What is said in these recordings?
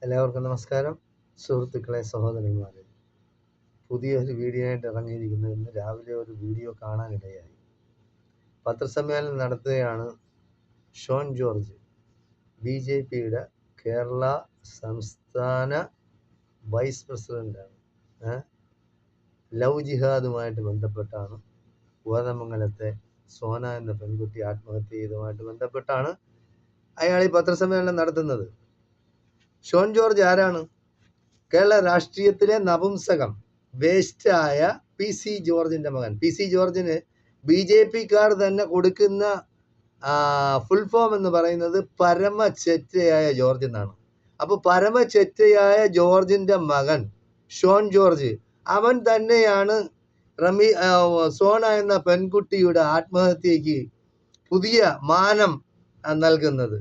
എല്ലാവർക്കും നമസ്കാരം. സുഹൃത്തുക്കളെ, സഹോദരന്മാരെ, പുതിയൊരു വീഡിയോ ആയിട്ട് ഇറങ്ങിയിരിക്കുന്നു. ഇന്ന് രാവിലെ ഒരു വീഡിയോ കാണാനിടയായി. പത്രസമ്മേളനം നടത്തുകയാണ് ഷോൺ ജോർജ്, BJPയുടെ കേരള സംസ്ഥാന വൈസ് പ്രസിഡൻ്റാണ്. ലവ് ജിഹാദുമായിട്ട് ബന്ധപ്പെട്ടാണ്, കോതമംഗലത്തെ സോന എന്ന പെൺകുട്ടി ആത്മഹത്യ ചെയ്തതുമായിട്ട് ബന്ധപ്പെട്ടാണ് അയാൾ ഈ പത്രസമ്മേളനം നടത്തുന്നത്. ഷോൺ ജോർജ് ആരാണ്? കേരള രാഷ്ട്രീയത്തിലെ നപുംസകം, വേസ്റ്റായ PC ജോർജിന്റെ മകൻ. PC ജോർജിന് BJPക്കാർ തന്നെ കൊടുക്കുന്ന ഫുൾ ഫോം എന്ന് പറയുന്നത് പരമചെറ്റയായ ജോർജ് എന്നാണ്. അപ്പോൾ പരമചെറ്റയായ ജോർജിന്റെ മകൻ ഷോൺ ജോർജ്, അവൻ തന്നെയാണ് സോന എന്ന പെൺകുട്ടിയുടെ ആത്മഹത്യക്ക് പുതിയ മാനം നൽകുന്നത്.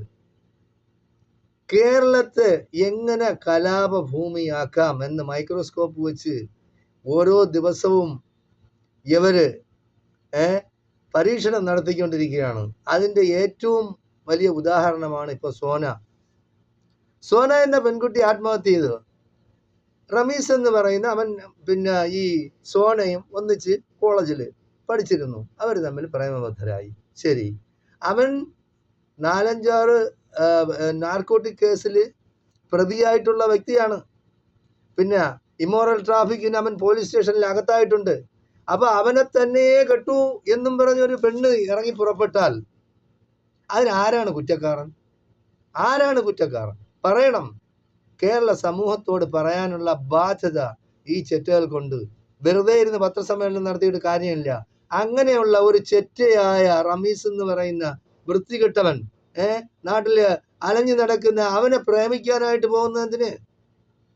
കേരളത്തെ എങ്ങനെ കലാപഭൂമിയാക്കാം എന്ന് മൈക്രോസ്കോപ്പ് വെച്ച് ഓരോ ദിവസവും ഇവര് പരീക്ഷണം നടത്തിക്കൊണ്ടിരിക്കുകയാണ്. അതിൻ്റെ ഏറ്റവും വലിയ ഉദാഹരണമാണ് ഇപ്പോൾ സോന എന്ന പെൺകുട്ടി ആത്മഹത്യ ചെയ്തത്. റമീസ് എന്ന് പറയുന്ന അവൻ ഈ സോനയും ഒന്നിച്ച് കോളേജിൽ പഠിച്ചിരുന്നു. അവർ തമ്മിൽ പ്രേമബദ്ധരായി. ശരി, അവൻ 4-5 നാർക്കോട്ടിക് കേസിൽ പ്രതിയായിട്ടുള്ള വ്യക്തിയാണ്. ഇമ്മോറൽ ട്രാഫിക്കിന് അവൻ പോലീസ് സ്റ്റേഷനിൽ അകത്തായിട്ടുണ്ട്. അപ്പൊ അവനെ തന്നെ കെട്ടു എന്നും പറഞ്ഞൊരു പെണ്ണ് ഇറങ്ങി പുറപ്പെട്ടാൽ അതിനാരാണ് കുറ്റക്കാരൻ? പറയണം. കേരള സമൂഹത്തോട് പറയാനുള്ള ബാധ്യത ഈ ചെറ്റകൾക്കുണ്ട്. വെറുതെ ഇരുന്ന് പത്രസമ്മേളനം നടത്തിയിട്ട് കാര്യമില്ല. അങ്ങനെയുള്ള ഒരു ചെറ്റയായ റമീസ് എന്ന് പറയുന്ന വൃത്തികെട്ടവൻ നാട്ടില് അലഞ്ഞു നടക്കുന്ന അവനെ പ്രേമിക്കാനായിട്ട് പോകുന്നതിന്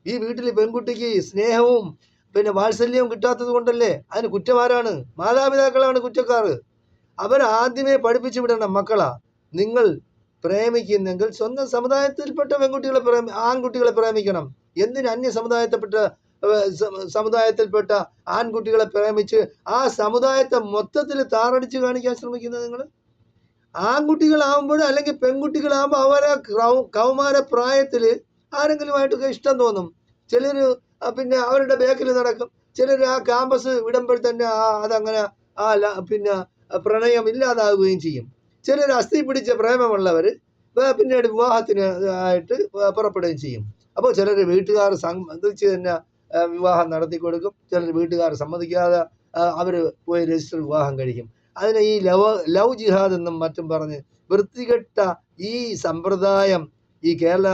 ഈ വീട്ടിൽ പെൺകുട്ടിക്ക് സ്നേഹവും വാത്സല്യവും കിട്ടാത്തത് കൊണ്ടല്ലേ? അതിന് കുറ്റമാരാണ്? മാതാപിതാക്കളാണ് കുറ്റക്കാർ. അവരാദ്യമേ പഠിപ്പിച്ചു വിടണം. മക്കളാ, നിങ്ങൾ പ്രേമിക്കുന്നെങ്കിൽ സ്വന്തം സമുദായത്തിൽപ്പെട്ട ആൺകുട്ടികളെ പ്രേമിക്കണം. എന്തിന് അന്യ സമുദായത്തിൽപ്പെട്ട ആൺകുട്ടികളെ പ്രേമിച്ച് ആ സമുദായത്തെ മൊത്തത്തിൽ താറടിച്ച് കാണിക്കാൻ ശ്രമിക്കുന്നത് നിങ്ങൾ? ആൺകുട്ടികളാവുമ്പോൾ അല്ലെങ്കിൽ പെൺകുട്ടികളാവുമ്പോൾ അവരെ കൗമാര പ്രായത്തിൽ ആരെങ്കിലുമായിട്ടൊക്കെ ഇഷ്ടം തോന്നും. ചിലർ അവരുടെ ബാക്കിൽ നടക്കും. ചിലർ ആ ക്യാമ്പസ് വിടുമ്പോൾ തന്നെ അതങ്ങനെ പ്രണയം ഇല്ലാതാവുകയും ചെയ്യും. ചിലർ അസ്ഥി പിടിച്ച പ്രേമമുള്ളവർ പിന്നീട് വിവാഹത്തിന് ആയിട്ട് പുറപ്പെടുകയും ചെയ്യും. അപ്പോൾ ചിലർ വീട്ടുകാർ സമ്മതിച്ച് തന്നെ വിവാഹം നടത്തി കൊടുക്കും. ചിലർ വീട്ടുകാർ സമ്മതിക്കാതെ അവർ പോയി രജിസ്റ്റർ വിവാഹം കഴിക്കും. അതിനെ ഈ ലവ് ജിഹാദ് എന്നും മറ്റും പറഞ്ഞ് വൃത്തികെട്ട ഈ സമ്പ്രദായം ഈ കേരള